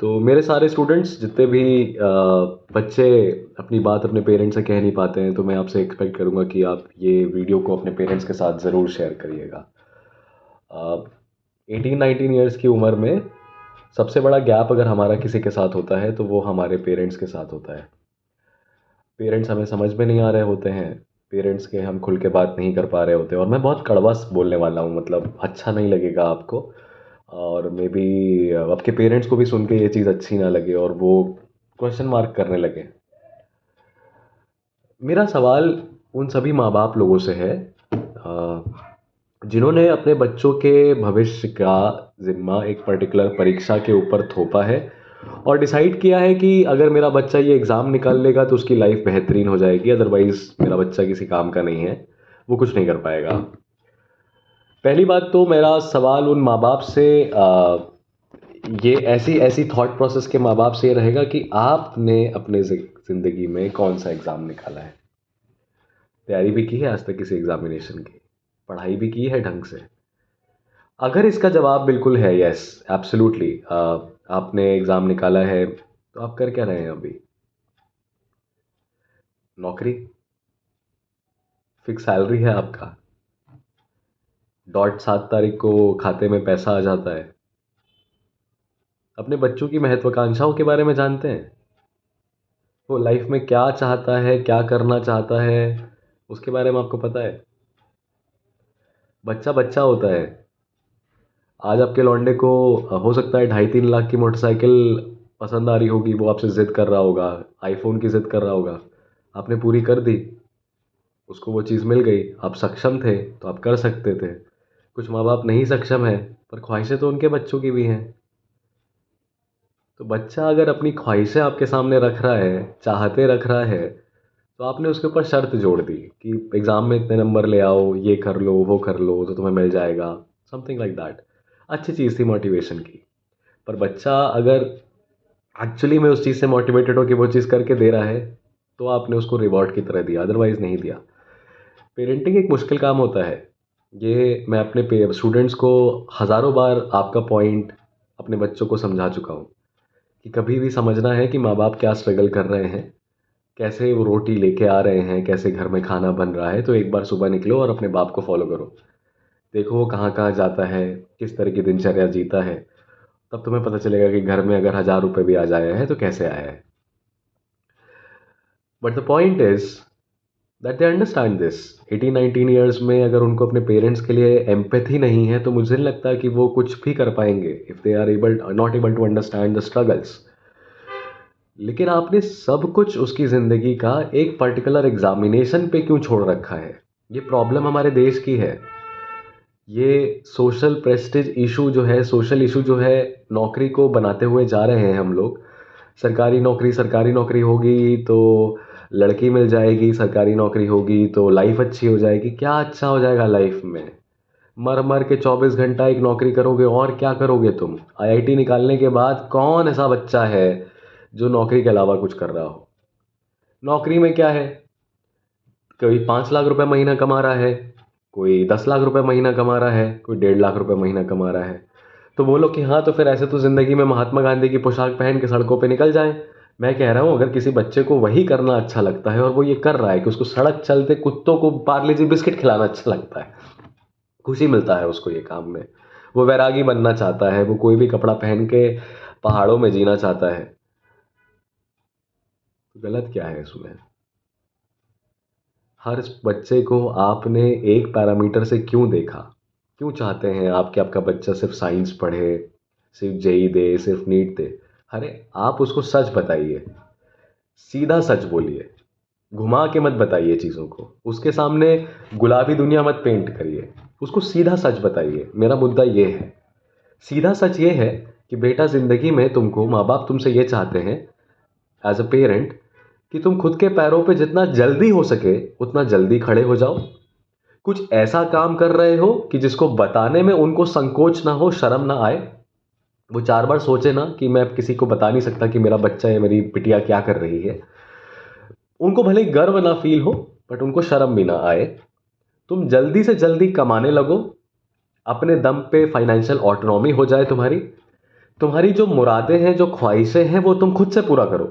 तो मेरे सारे स्टूडेंट्स जितने भी बच्चे अपनी बात अपने पेरेंट्स से कह नहीं पाते हैं, तो मैं आपसे एक्सपेक्ट करूँगा कि आप ये वीडियो को अपने पेरेंट्स के साथ ज़रूर शेयर करिएगा। 18-19 ईयर्स की उम्र में सबसे बड़ा गैप अगर हमारा किसी के साथ होता है तो वो हमारे पेरेंट्स के साथ होता है। पेरेंट्स हमें समझ में नहीं आ रहे होते हैं, पेरेंट्स के हम खुल के बात नहीं कर पा रहे होते हैं। और मैं बहुत कड़वा बोलने वाला हूँ, मतलब अच्छा नहीं लगेगा आपको, और मे बी आपके पेरेंट्स को भी सुन के ये चीज़ अच्छी ना लगे और वो क्वेश्चन मार्क करने लगे। मेरा सवाल उन सभी माँ बाप लोगों से है जिन्होंने अपने बच्चों के भविष्य का जिम्मा एक पर्टिकुलर परीक्षा के ऊपर थोपा है और डिसाइड किया है कि अगर मेरा बच्चा ये एग्ज़ाम निकाल लेगा तो उसकी लाइफ बेहतरीन हो जाएगी, अदरवाइज़ मेरा बच्चा किसी काम का नहीं है, वो कुछ नहीं कर पाएगा। पहली बात तो मेरा सवाल उन माँ बाप से ये ऐसी ऐसी थॉट प्रोसेस के माँ बाप से ये रहेगा कि आपने अपने ज़िंदगी में कौन सा एग्ज़ाम निकाला है? तैयारी भी की है आज तक किसी एग्ज़ामिनेशन की? पढ़ाई भी की है ढंग से? अगर इसका जवाब बिल्कुल है यस, एब्सोल्युटली, आपने एग्ज़ाम निकाला है, तो आप कर क्या रहे हैं अभी? नौकरी? फिक्स सैलरी है आपका? डॉट 7 तारीख को खाते में पैसा आ जाता है? अपने बच्चों की महत्वाकांक्षाओं के बारे में जानते हैं? वो लाइफ में क्या चाहता है, क्या करना चाहता है, उसके बारे में आपको पता है? बच्चा बच्चा होता है। आज आपके लौंडे को हो सकता है 2.5-3 लाख की मोटरसाइकिल पसंद आ रही होगी, वो आपसे ज़िद कर रहा होगा, आईफोन की ज़िद कर रहा होगा, आपने पूरी कर दी, उसको वो चीज़ मिल गई, आप सक्षम थे तो आप कर सकते थे। कुछ माँ बाप नहीं सक्षम है, पर ख्वाहिशें तो उनके बच्चों की भी हैं। तो बच्चा अगर अपनी ख्वाहिशें आपके सामने रख रहा है, चाहते रख रहा है, तो आपने उसके ऊपर शर्त जोड़ दी कि एग्ज़ाम में इतने नंबर ले आओ, ये कर लो, वो कर लो, तो तुम्हें मिल जाएगा, समथिंग लाइक दैट। अच्छी चीज़ थी मोटिवेशन की। पर बच्चा अगर एक्चुअली में उस चीज़ से मोटिवेटेड हो कि वो चीज़ करके दे रहा है, तो आपने उसको रिवॉर्ड की तरह दिया, अदरवाइज़ नहीं दिया। पेरेंटिंग एक मुश्किल काम होता है। ये मैं अपने स्टूडेंट्स को हज़ारों बार आपका पॉइंट अपने बच्चों को समझा चुका हूँ कि कभी भी समझना है कि माँ बाप क्या स्ट्रगल कर रहे हैं, कैसे वो रोटी लेके आ रहे हैं, कैसे घर में खाना बन रहा है। तो एक बार सुबह निकलो और अपने बाप को फॉलो करो, देखो वो कहाँ कहाँ जाता है, किस तरह की दिनचर्या जीता है, तब तुम्हें पता चलेगा कि घर में अगर 1,000 रुपये भी आ जाए हैं तो कैसे आया है। But the point is that they understand this. 18-19 years में अगर उनको अपने पेरेंट्स के लिए एम्पैथी नहीं है, तो मुझे नहीं लगता कि वो कुछ भी कर पाएंगे if they are able not able to understand the struggles. लेकिन आपने सब कुछ उसकी ज़िंदगी का एक पर्टिकुलर एग्जामिनेशन पे क्यों छोड़ रखा है? ये प्रॉब्लम हमारे देश की है। ये सोशल प्रेस्टीज इशू जो है, सोशल इशू जो है, नौकरी को बनाते हुए जा रहे हैं हम लोग। सरकारी नौकरी होगी तो लड़की मिल जाएगी, सरकारी नौकरी होगी तो लाइफ अच्छी हो जाएगी। क्या अच्छा हो जाएगा लाइफ में? मर मर के 24 घंटा एक नौकरी करोगे और क्या करोगे तुम? आईआईटी निकालने के बाद कौन ऐसा बच्चा है जो नौकरी के अलावा कुछ कर रहा हो? नौकरी में क्या है? कोई 5 लाख रुपए महीना कमा रहा है, कोई 10 लाख रुपए महीना कमा रहा है, कोई 1.5 लाख रुपए महीना कमा रहा है। तो बोलो कि हाँ, तो फिर ऐसे तो ज़िंदगी में महात्मा गांधी की पोशाक पहन के सड़कों पे निकल जाएं। मैं कह रहा हूँ अगर किसी बच्चे को वही करना अच्छा लगता है और वो ये कर रहा है कि उसको सड़क चलते कुत्तों को पार्ले जी बिस्किट खिलाना अच्छा लगता है, खुशी मिलता है उसको ये काम में, वो वैरागी बनना चाहता है, वो कोई भी कपड़ा पहन के पहाड़ों में जीना चाहता है, तो गलत क्या है इसमें? हर बच्चे को आपने एक पैरामीटर से क्यों देखा? क्यों चाहते हैं आप कि आपका बच्चा सिर्फ साइंस पढ़े, सिर्फ जेई दे, सिर्फ नीट दे? अरे आप उसको सच बताइए, सीधा सच बोलिए, घुमा के मत बताइए चीज़ों को, उसके सामने गुलाबी दुनिया मत पेंट करिए, उसको सीधा सच बताइए। मेरा मुद्दा ये है, सीधा सच ये है कि बेटा, ज़िंदगी में तुमको माँ बाप तुमसे ये चाहते हैं एज अ पेरेंट कि तुम खुद के पैरों पे जितना जल्दी हो सके उतना जल्दी खड़े हो जाओ। कुछ ऐसा काम कर रहे हो कि जिसको बताने में उनको संकोच ना हो, शर्म ना आए। वो 4 बार सोचे ना कि मैं अब किसी को बता नहीं सकता कि मेरा बच्चा या मेरी बिटिया क्या कर रही है। उनको भले ही गर्व ना फील हो, बट उनको शर्म भी ना आए। तुम जल्दी से जल्दी कमाने लगो, अपने दम पे फाइनेंशियल ऑटोनॉमी हो जाए तुम्हारी। तुम्हारी जो मुरादें हैं, जो ख्वाहिशें हैं, वो तुम खुद से पूरा करो।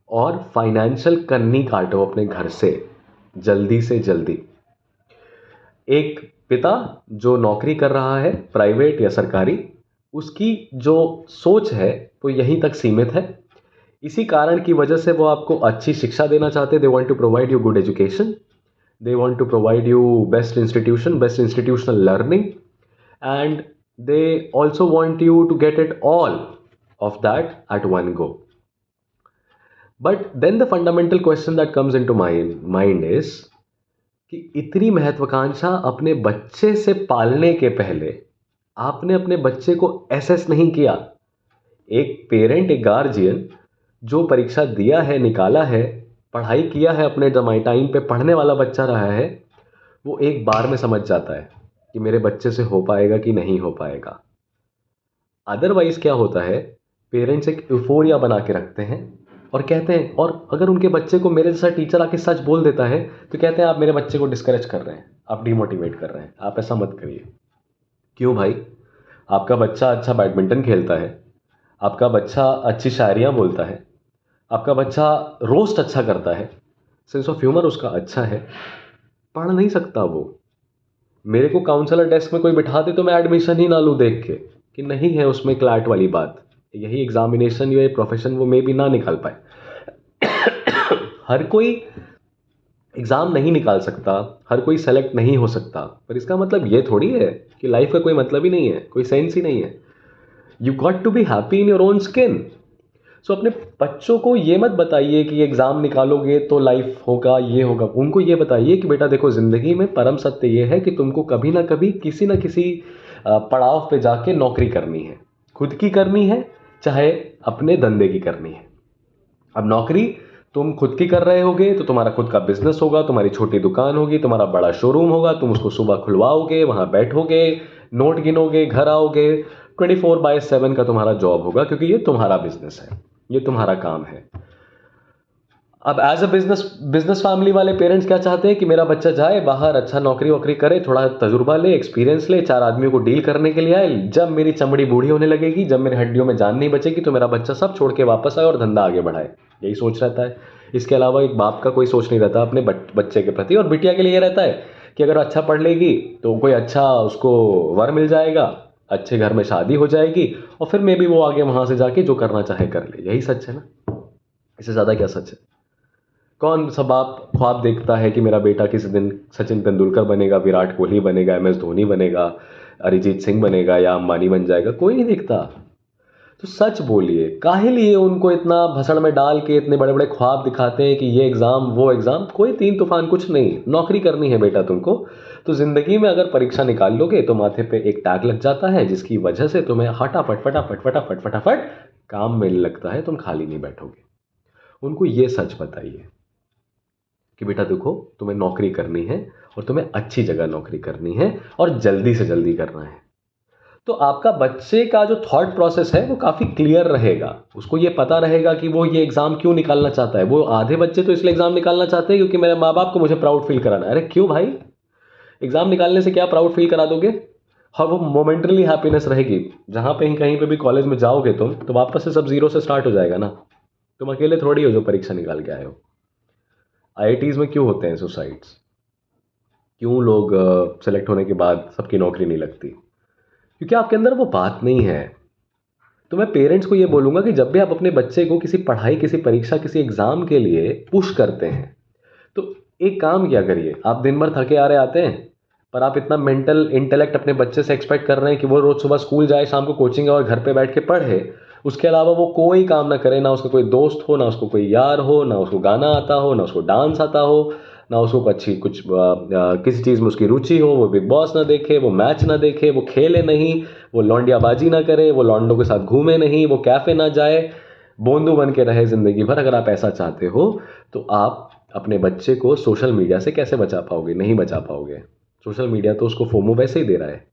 और फाइनेंशियल कन्नी काटो अपने घर से जल्दी से जल्दी। एक पिता जो नौकरी कर रहा है, प्राइवेट या सरकारी, उसकी जो सोच है वो यहीं तक सीमित है। इसी कारण की वजह से वो आपको अच्छी शिक्षा देना चाहते हैं। They want to provide you good education, they want to provide you best institution, best institutional learning, and they also want you to get it all of that at one go. But then the fundamental question that comes into my mind is कि इतनी महत्वाकांक्षा अपने बच्चे से पालने के पहले आपने अपने बच्चे को एसेस नहीं किया। एक पेरेंट, एक गार्जियन जो परीक्षा दिया है, निकाला है, पढ़ाई किया है, अपने टाइम पे पढ़ने वाला बच्चा रहा है, वो एक बार में समझ जाता है कि मेरे बच्चे से हो पाएगा कि नहीं हो पाएगा। अदरवाइज क्या होता है, पेरेंट्स एक यूफोरिया बना के रखते हैं और कहते हैं, और अगर उनके बच्चे को मेरे जैसा टीचर आके सच बोल देता है तो कहते हैं आप मेरे बच्चे को डिस्करेज कर रहे हैं, आप डिमोटिवेट कर रहे हैं, आप ऐसा मत करिए। क्यों भाई? आपका बच्चा अच्छा बैडमिंटन खेलता है, आपका बच्चा अच्छी शायरियाँ बोलता है, आपका बच्चा रोस्ट अच्छा करता है, सेंस ऑफ ह्यूमर उसका अच्छा है, पढ़ नहीं सकता वो। मेरे को काउंसलर डेस्क में कोई बिठा दे तो मैं एडमिशन ही ना लूँ देख के कि नहीं है उसमें क्लैट वाली बात, यही एग्जामिनेशन या प्रोफेशन वो मे भी ना निकाल पाए। हर कोई एग्ज़ाम नहीं निकाल सकता, हर कोई सेलेक्ट नहीं हो सकता, पर इसका मतलब ये थोड़ी है कि लाइफ का कोई मतलब ही नहीं है, कोई सेंस ही नहीं है। You got to be happy in your own skin. So अपने बच्चों को ये मत बताइए कि एग्ज़ाम निकालोगे तो लाइफ होगा, ये होगा। उनको ये बताइए कि बेटा देखो, ज़िंदगी में परम सत्य ये है कि तुमको कभी ना कभी किसी ना किसी पड़ाव पे जाके नौकरी करनी है, खुद की करनी है, चाहे अपने धंधे की करनी है। अब नौकरी तुम खुद की कर रहे होगे तो तुम्हारा खुद का बिजनेस होगा, तुम्हारी छोटी दुकान होगी, तुम्हारा बड़ा शोरूम होगा, तुम उसको सुबह खुलवाओगे, वहाँ बैठोगे, नोट गिनोगे, घर आओगे। 24/7 का तुम्हारा जॉब होगा, क्योंकि ये तुम्हारा बिजनेस है, ये तुम्हारा काम है। अब एज अ बिजनेस फैमिली वाले पेरेंट्स क्या चाहते हैं कि मेरा बच्चा जाए बाहर, अच्छा नौकरी वोकरी करे, थोड़ा तजुर्बा ले, एक्सपीरियंस ले, 4 आदमियों को डील करने के लिए आए। जब मेरी चमड़ी बूढ़ी होने लगेगी, जब मेरे हड्डियों में जान नहीं बचेगी, तो मेरा बच्चा सब छोड़ के वापस आए और धंधा आगे बढ़ाए। यही सोच रहता है। इसके अलावा एक बाप का कोई सोच नहीं रहता अपने बच्चे के प्रति। और बिटिया के लिए ये रहता है कि अगर अच्छा पढ़ लेगी तो कोई अच्छा उसको वर मिल जाएगा, अच्छे घर में शादी हो जाएगी, और फिर मे भी वो आगे वहाँ से जाके जो करना चाहे कर ले। यही सच है ना, इससे ज़्यादा क्या सच है? कौन सा बाप ख्वाब देखता है कि मेरा बेटा किसी दिन सचिन तेंदुलकर बनेगा, विराट कोहली बनेगा, MS धोनी बनेगा, अरिजीत सिंह बनेगा या अंबानी बन जाएगा? कोई नहीं देखता। तो सच बोलिए, काहे लिए उनको इतना भसड़ में डाल के इतने बड़े बड़े ख्वाब दिखाते हैं कि ये एग्ज़ाम वो एग्ज़ाम? कोई तीन तूफान कुछ नहीं। नौकरी करनी है बेटा तुमको, तो ज़िंदगी में अगर परीक्षा निकाल लोगे तो माथे पे एक टैग लग जाता है, जिसकी वजह से तुम्हें फटाफट फटाफट फटाफट फटाफट काम मिलने लगता है, तुम खाली नहीं बैठोगे। उनको ये सच बताइए कि बेटा देखो, तुम्हें नौकरी करनी है और तुम्हें अच्छी जगह नौकरी करनी है और जल्दी से जल्दी करना है। तो आपका बच्चे का जो थॉट प्रोसेस है वो काफ़ी क्लियर रहेगा। उसको ये पता रहेगा कि वो ये एग्ज़ाम क्यों निकालना चाहता है। वो आधे बच्चे तो इसलिए एग्ज़ाम निकालना चाहते हैं क्योंकि मेरे माँ बाप को मुझे प्राउड फील कराना है। अरे क्यों भाई? एग्ज़ाम निकालने से क्या प्राउड फील करा दोगे? हाँ, वो मोमेंटली हैप्पीनेस रहेगी। जहाँ पे ही कहीं पे भी कॉलेज में जाओगे तुम, तो वापस से सब जीरो से स्टार्ट हो जाएगा ना। तुम अकेले थोड़ी हो जो परीक्षा निकाल के आए हो। IITs में क्यों होते हैं सुसाइड्स? क्यों लोग सेलेक्ट होने के बाद सबकी नौकरी नहीं लगती? क्योंकि आपके अंदर वो बात नहीं है। तो मैं पेरेंट्स को ये बोलूँगा कि जब भी आप अपने बच्चे को किसी पढ़ाई, किसी परीक्षा, किसी एग्ज़ाम के लिए पुश करते हैं, तो एक काम किया करिए। आप दिन भर थके आ रहे आते हैं, पर आप इतना मेंटल इंटेलेक्ट अपने बच्चे से एक्सपेक्ट कर रहे हैं कि वो रोज़ सुबह स्कूल जाए, शाम को कोचिंग और घर पे बैठ के पढ़े। उसके अलावा वो कोई काम ना करे, ना उसका कोई दोस्त हो, ना उसको कोई यार हो, ना उसको गाना आता हो, ना उसको डांस आता हो, ना उसको अच्छी कुछ किसी चीज़ में उसकी रुचि हो। वो बिग बॉस ना देखे, वो मैच ना देखे, वो खेले नहीं, वो लौंडियाबाजी ना करे, वो लौंडों के साथ घूमे नहीं, वो कैफ़े ना जाए, बोंदू बन के रहे ज़िंदगी भर। अगर आप ऐसा चाहते हो तो आप अपने बच्चे को सोशल मीडिया से कैसे बचा पाओगे? नहीं बचा पाओगे। सोशल मीडिया तो उसको फोमो वैसे ही दे रहा है।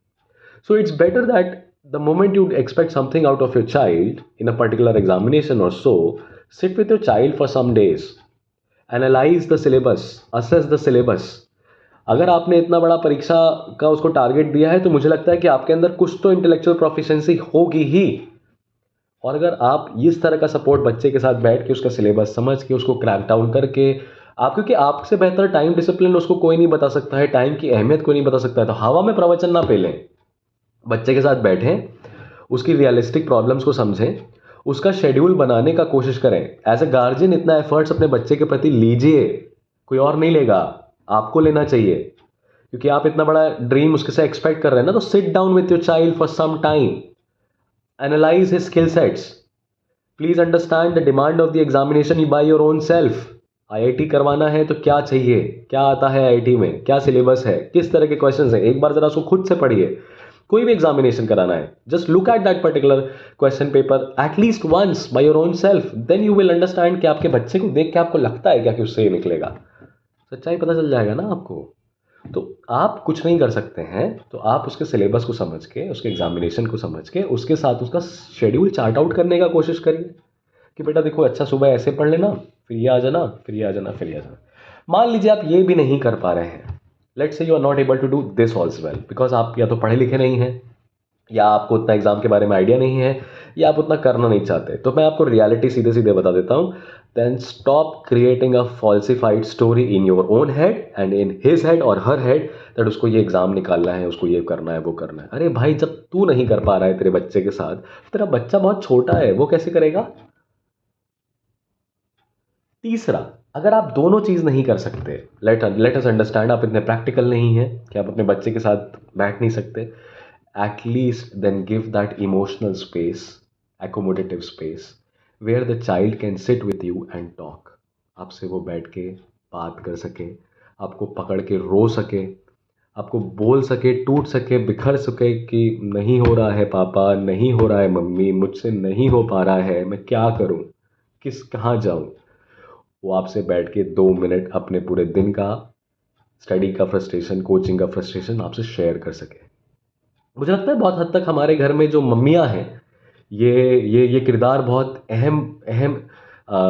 So it's better that the moment you expect something out of your child in a particular examination or so, sit with your child for some days, analyze the syllabus, assess the syllabus. अगर आपने इतना बड़ा परीक्षा का उसको target दिया है तो मुझे लगता है कि आपके अंदर कुछ तो इंटेलेक्चुअल प्रोफिशिएंसी होगी ही। और अगर आप इस तरह का सपोर्ट बच्चे के साथ बैठ के उसका सिलेबस समझ के उसको क्रैक डाउन करके आप, क्योंकि आपसे बेहतर टाइम डिसिप्लिन उसको कोई नहीं बता सकता है, टाइम की अहमियत कोई नहीं बता सकता है, तो हवा में प्रवचन ना पेलें, बच्चे के साथ बैठें, उसकी रियलिस्टिक प्रॉब्लम्स को समझें, उसका शेड्यूल बनाने का कोशिश करें। एज ए गार्जियन इतना एफर्ट्स अपने बच्चे के प्रति लीजिए, कोई और नहीं लेगा, आपको लेना चाहिए, क्योंकि आप इतना बड़ा ड्रीम उसके से एक्सपेक्ट कर रहे हैं ना। तो sit down with your child for some time, analyze his skill sets, please understand the demand of the examination by your own self. IIT करवाना है तो क्या चाहिए, क्या आता है आईआईटी में, क्या सिलेबस है, किस तरह के क्वेश्चंस हैं, एक बार जरा उसको खुद से पढ़िए। कोई भी एग्जामिनेशन कराना है, just look at that particular question paper at least once by your own self, then you will understand कि आपके बच्चे को देख के आपको लगता है क्या कि उससे ये निकलेगा। सच्चाई पता चल जाएगा ना आपको। तो आप कुछ नहीं कर सकते हैं, तो आप उसके सिलेबस को समझ के, उसके एग्जामिनेशन को समझ के, उसके साथ उसका शेड्यूल चार्ट आउट करने का कोशिश करिए कि बेटा देखो, अच्छा सुबह ऐसे पढ़ लेना, फिर ये आ जाना, फिर ये आ जाना, फिर ये आ जाना। मान लीजिए आप ये भी नहीं कर पा रहे हैं, let's say you are not able to do this also well, because आप या तो पढ़े लिखे नहीं हैं, या आपको उतना एग्जाम के बारे में आइडिया नहीं है, या आप उतना करना नहीं चाहते। तो मैं आपको रियलिटी सीधे सीधे बता देता हूँ। Then stop creating a falsified story in your own head and in his head और हर हेड, दैट उसको ये एग्जाम निकालना है, उसको ये करना है, वो करना है। अरे भाई, जब तू नहीं कर पा रहा है तेरे बच्चे के साथ, तेरा बच्चा बहुत छोटा है, वो कैसे करेगा। तीसरा, अगर आप दोनों चीज़ नहीं कर सकते, लेट अस अंडरस्टैंड आप इतने प्रैक्टिकल नहीं हैं कि आप अपने बच्चे के साथ बैठ नहीं सकते, at least then give that emotional space, accommodative space, where the child can sit with you and talk. आपसे वो बैठ के बात कर सके, आपको पकड़ के रो सके, आपको बोल सके, टूट सके, बिखर सके कि नहीं हो रहा है पापा, नहीं हो रहा है मम्मी, मुझसे नहीं हो पा रहा है, मैं क्या करूं, कहाँ जाऊं। वो आपसे बैठ के 2 मिनट अपने पूरे दिन का, स्टडी का फ्रस्ट्रेशन, कोचिंग का फ्रस्ट्रेशन आपसे शेयर कर सके। मुझे लगता है बहुत हद तक हमारे घर में जो मम्मियाँ हैं, ये किरदार बहुत अहम अहम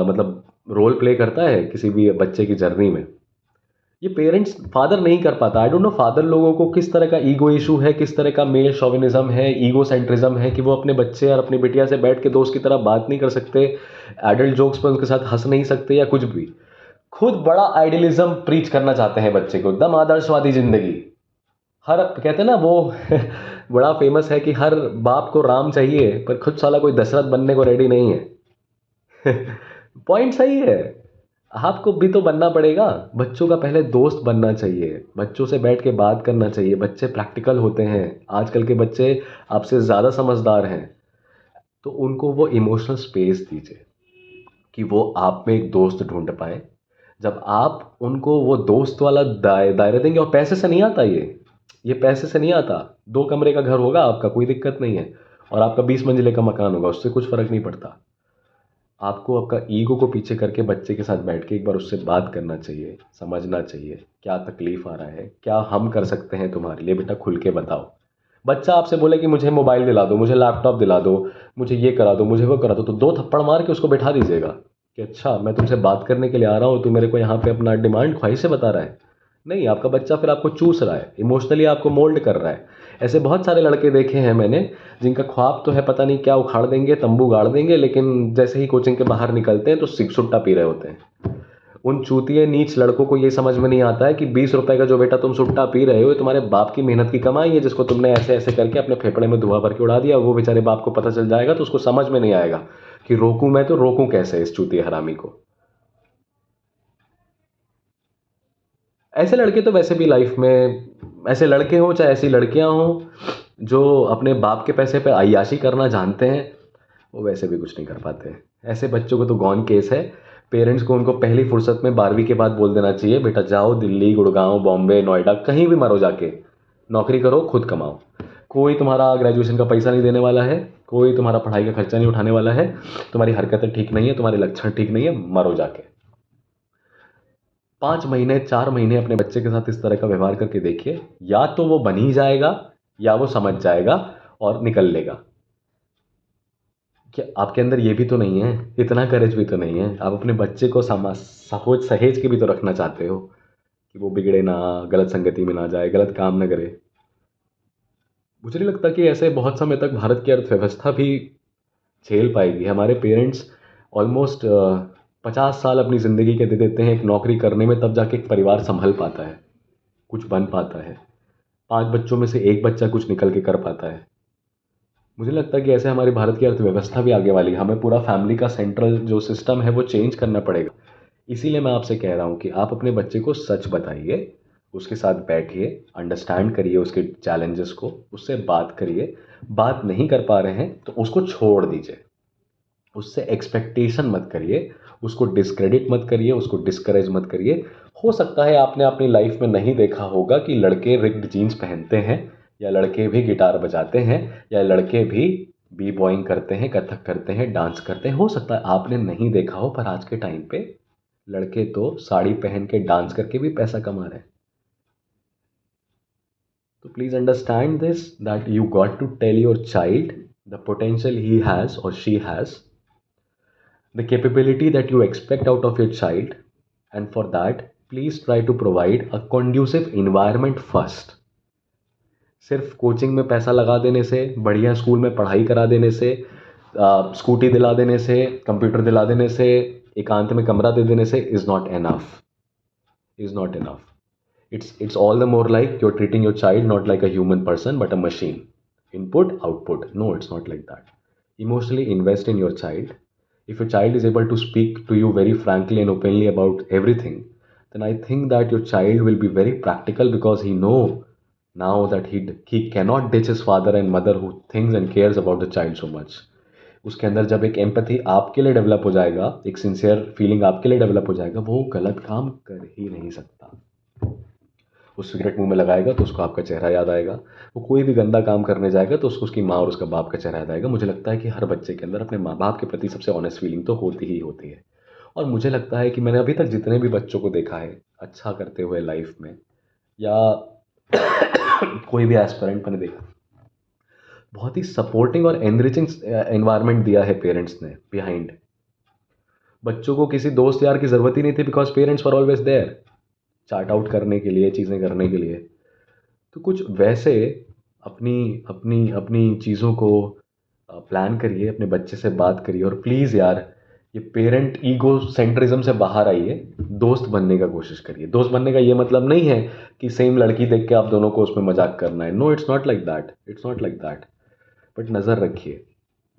मतलब रोल प्ले करता है किसी भी बच्चे की जर्नी में। ये पेरेंट्स, फादर नहीं कर पाता। आई डोंट नो फादर लोगों को किस तरह का ईगो इशू है, किस तरह का मेल शोविनिज्म है, ईगो सेंट्रिज्म है, कि वो अपने बच्चे और अपनी बिटिया से बैठ के दोस्त की तरह बात नहीं कर सकते, एडल्ट जोक्स पर उनके साथ हंस नहीं सकते या कुछ भी। खुद बड़ा आइडियलिज्म प्रीच करना चाहते हैं बच्चे को, एकदम आदर्शवादी जिंदगी। हर कहते हैं ना वो बड़ा फेमस है कि हर बाप को राम चाहिए, पर खुद साला कोई दशरथ बनने को रेडी नहीं है। पॉइंट सही है, आपको भी तो बनना पड़ेगा। बच्चों का पहले दोस्त बनना चाहिए, बच्चों से बैठ के बात करना चाहिए। बच्चे प्रैक्टिकल होते हैं, आजकल के बच्चे आपसे ज़्यादा समझदार हैं, तो उनको वो इमोशनल स्पेस दीजिए कि वो आप में एक दोस्त ढूंढ पाए। जब आप उनको वो दोस्त वाला दायरा देंगे, और पैसे से नहीं आता ये पैसे से नहीं आता। 2 कमरे का घर होगा आपका, कोई दिक्कत नहीं है, और आपका 20 मंजिले का मकान होगा, उससे कुछ फ़र्क नहीं पड़ता। आपको आपका ईगो को पीछे करके बच्चे के साथ बैठ के एक बार उससे बात करना चाहिए, समझना चाहिए क्या तकलीफ़ आ रहा है, क्या हम कर सकते हैं तुम्हारे लिए, बेटा खुल के बताओ। बच्चा आपसे बोले कि मुझे मोबाइल दिला दो, मुझे लैपटॉप दिला दो, मुझे ये करा दो, मुझे वो करा दो, तो 2 थप्पड़ मार के उसको बैठा दीजिएगा कि अच्छा मैं तुमसे बात करने के लिए आ रहा हूँ, तू मेरे को यहाँ पे अपना डिमांड ख्वाहिशें बता रहा है। नहीं, आपका बच्चा फिर आपको चूस रहा है, इमोशनली आपको मोल्ड कर रहा है। ऐसे बहुत सारे लड़के देखे हैं मैंने, जिनका ख्वाब तो है पता नहीं क्या उखाड़ देंगे, तंबू गाड़ देंगे, लेकिन जैसे ही कोचिंग के बाहर निकलते हैं तो सुट्टा पी रहे होते हैं। उन चूतिए नीच लड़कों को ये समझ में नहीं आता है कि 20 रुपए का जो बेटा तुम सुट्टा पी रहे हो, ये तुम्हारे बाप की मेहनत की कमाई है, जिसको तुमने ऐसे ऐसे करके अपने फेफड़े में धुआं भर के उड़ा दिया। वो बेचारे बाप को पता चल जाएगा तो उसको समझ में नहीं आएगा कि रोकूं मैं तो रोकूं कैसे इस चूतिए हरामी को। ऐसे लड़के तो वैसे भी लाइफ में, ऐसे लड़के हों चाहे ऐसी लड़कियां हों, जो अपने बाप के पैसे पे अय्याशी करना जानते हैं, वो वैसे भी कुछ नहीं कर पाते। ऐसे बच्चों को तो गॉन केस है। पेरेंट्स को उनको पहली फुर्सत में 12वीं के बाद बोल देना चाहिए, बेटा जाओ दिल्ली, गुड़गांव, बॉम्बे, नोएडा, कहीं भी मरो जाके, नौकरी करो, खुद कमाओ। कोई तुम्हारा ग्रेजुएशन का पैसा नहीं देने वाला है, कोई तुम्हारा पढ़ाई का खर्चा नहीं उठाने वाला है। तुम्हारी हरकतें ठीक नहीं है, तुम्हारे लक्षण ठीक नहीं है, मरो जाके। 5 महीने, 4 महीने अपने बच्चे के साथ इस तरह का व्यवहार करके देखिए, या तो वो बन ही जाएगा या वो समझ जाएगा और निकल लेगा। क्या आपके अंदर ये भी तो नहीं है, इतना करेज भी तो नहीं है, आप अपने बच्चे को सहोज सहेज के भी तो रखना चाहते हो कि वो बिगड़े ना, गलत संगति में ना जाए, गलत काम ना करे। मुझे नहीं लगता कि ऐसे बहुत समय तक भारत की अर्थव्यवस्था भी झेल पाएगी। हमारे पेरेंट्स ऑलमोस्ट 50 साल अपनी ज़िंदगी के दे देते हैं एक नौकरी करने में, तब जाके एक परिवार संभल पाता है, कुछ बन पाता है। 5 बच्चों में से एक बच्चा कुछ निकल के कर पाता है। मुझे लगता है कि ऐसे हमारी भारत की अर्थव्यवस्था भी आगे वाली है। हमें पूरा फैमिली का सेंट्रल जो सिस्टम है वो चेंज करना पड़ेगा। इसीलिए मैं आपसे कह रहा हूँ कि आप अपने बच्चे को सच बताइए, उसके साथ बैठिए, अंडरस्टैंड करिए उसके चैलेंजेस को, उससे बात करिए। बात नहीं कर पा रहे हैं तो उसको छोड़ दीजिए, उससे एक्सपेक्टेशन मत करिए, उसको डिस्क्रेडिट मत करिए, उसको डिस्करेज मत करिए। हो सकता है आपने अपनी लाइफ में नहीं देखा होगा कि लड़के रिग्ड जीन्स पहनते हैं, या लड़के भी गिटार बजाते हैं, या लड़के भी बी बॉइंग करते हैं, कथक करते हैं, डांस करते हैं। हो सकता है आपने नहीं देखा हो, पर आज के टाइम पे लड़के तो साड़ी पहन के डांस करके भी पैसा कमा रहे हैं। तो please understand this, that you got to tell your child the potential he has और she has, the capability that you expect out of your child, and for that please try to provide a conducive environment first. सिर्फ coaching में पैसा लगा देने से, बढ़िया school में पढ़ाई करा देने से, स्कूटी दिला देने से, कंप्यूटर दिला देने से, एकांत में कमरा दे देने से is not enough, is not enough. It's all the more like you're treating your child not like a human person but a machine. Input, output. No, it's not like that. Emotionally invest in your child. If your child is able to speak to you very frankly and openly about everything, then I think that your child will be very practical, because he know now that he cannot ditch his father and mother who thinks and cares about the child so much. उसके अंदर जब एक empathy आपके लिए develop हो जाएगा, एक sincere feeling आपके लिए डेवलप हो जाएगा, वो गलत काम कर ही नहीं सकता। वो सिगरेट मुंह में लगाएगा तो उसको आपका चेहरा याद आएगा, वो कोई भी गंदा काम करने जाएगा तो उसको उसकी माँ और उसका बाप का चेहरा याद आएगा। मुझे लगता है कि हर बच्चे के अंदर अपने माँ बाप के प्रति सबसे ऑनेस्ट फीलिंग तो होती ही होती है। और मुझे लगता है कि मैंने अभी तक जितने भी बच्चों को देखा है अच्छा करते हुए लाइफ में, या कोई भी एस्पिरेंट मैंने देखा, बहुत ही सपोर्टिंग और एनरिचिंग एनवायरनमेंट दिया है पेरेंट्स ने बिहाइंड। बच्चों को किसी दोस्त यार की ज़रूरत ही नहीं थी, because parents were always their chart out करने के लिए, चीज़ें करने के लिए। तो कुछ वैसे अपनी अपनी अपनी चीज़ों को प्लान करिए, अपने बच्चे से बात करिए, और प्लीज़ यार ये पेरेंट ईगो सेंट्रिज्म से बाहर आइए, दोस्त बनने का कोशिश करिए। दोस्त बनने का ये मतलब नहीं है कि सेम लड़की देख के आप दोनों को उसमें मजाक करना है। No, it's not like that, it's not like that. But नज़र रखिए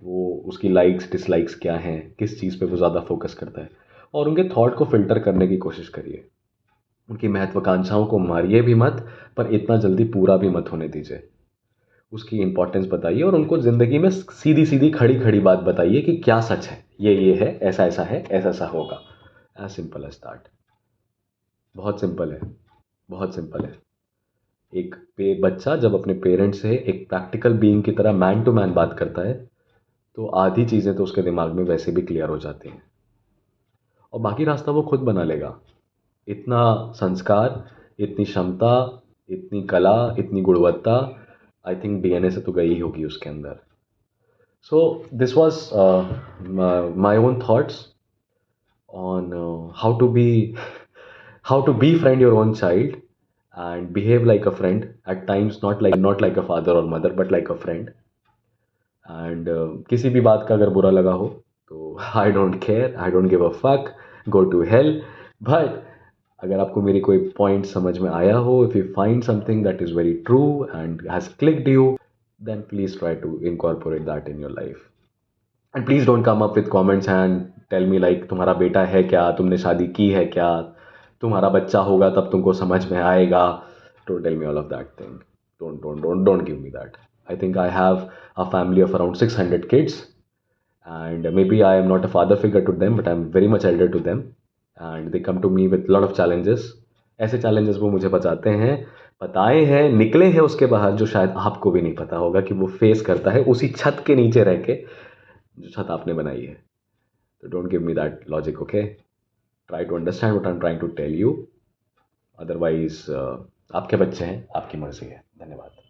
वो उसकी लाइक्स डिसलाइक्स क्या हैं, किस चीज़ पे वो ज़्यादा फोकस करता है, और उनके थॉट को फ़िल्टर करने की कोशिश करिए। उनकी महत्वाकांक्षाओं को मारिए भी मत, पर इतना जल्दी पूरा भी मत होने दीजिए। उसकी इंपॉर्टेंस बताइए, और उनको ज़िंदगी में सीधी सीधी खड़ी खड़ी बात बताइए कि क्या सच है, ये है, ऐसा ऐसा है, ऐसा ऐसा होगा। As simple as that. बहुत सिंपल है, बहुत सिंपल है। एक बच्चा जब अपने पेरेंट्स से एक प्रैक्टिकल बीइंग की तरह मैन टू मैन बात करता है, तो आधी चीज़ें तो उसके दिमाग में वैसे भी क्लियर हो जाती हैं, और बाकी रास्ता वो खुद बना लेगा। इतना संस्कार, इतनी क्षमता, इतनी कला, इतनी गुणवत्ता आई थिंक डीएनए से तो गई ही होगी उसके अंदर। So this was my own thoughts on how to befriend your own child and behave like a friend at times, not like a father or mother but like a friend. And किसी भी बात का अगर बुरा लगा हो तो I don't care, I don't give a fuck, go to hell. But अगर आपको मेरी कोई पॉइंट समझ में आया हो, if you find something that is very true and has clicked you, then please try to incorporate that in your life. And please don't come up with comments and tell me like तुम्हारा बेटा है क्या, तुमने शादी की है क्या, तुम्हारा बच्चा होगा तब तुमको समझ में आएगा। Don't tell me all of that thing. Don't give me that. I think I have a family of around 600 kids, and maybe I am not a father figure to them, but I'm very much elder to them, and they come to me with lot of challenges. ऐसे challenges वो मुझे बताए हैं, निकले हैं उसके बाहर, जो शायद आपको भी नहीं पता होगा कि वो फेस करता है उसी छत के नीचे रह के जो छत आपने बनाई है। तो don't give me that logic, okay? Try to understand what I am trying to tell you. Otherwise आपके बच्चे हैं, आपकी मर्जी है। धन्यवाद।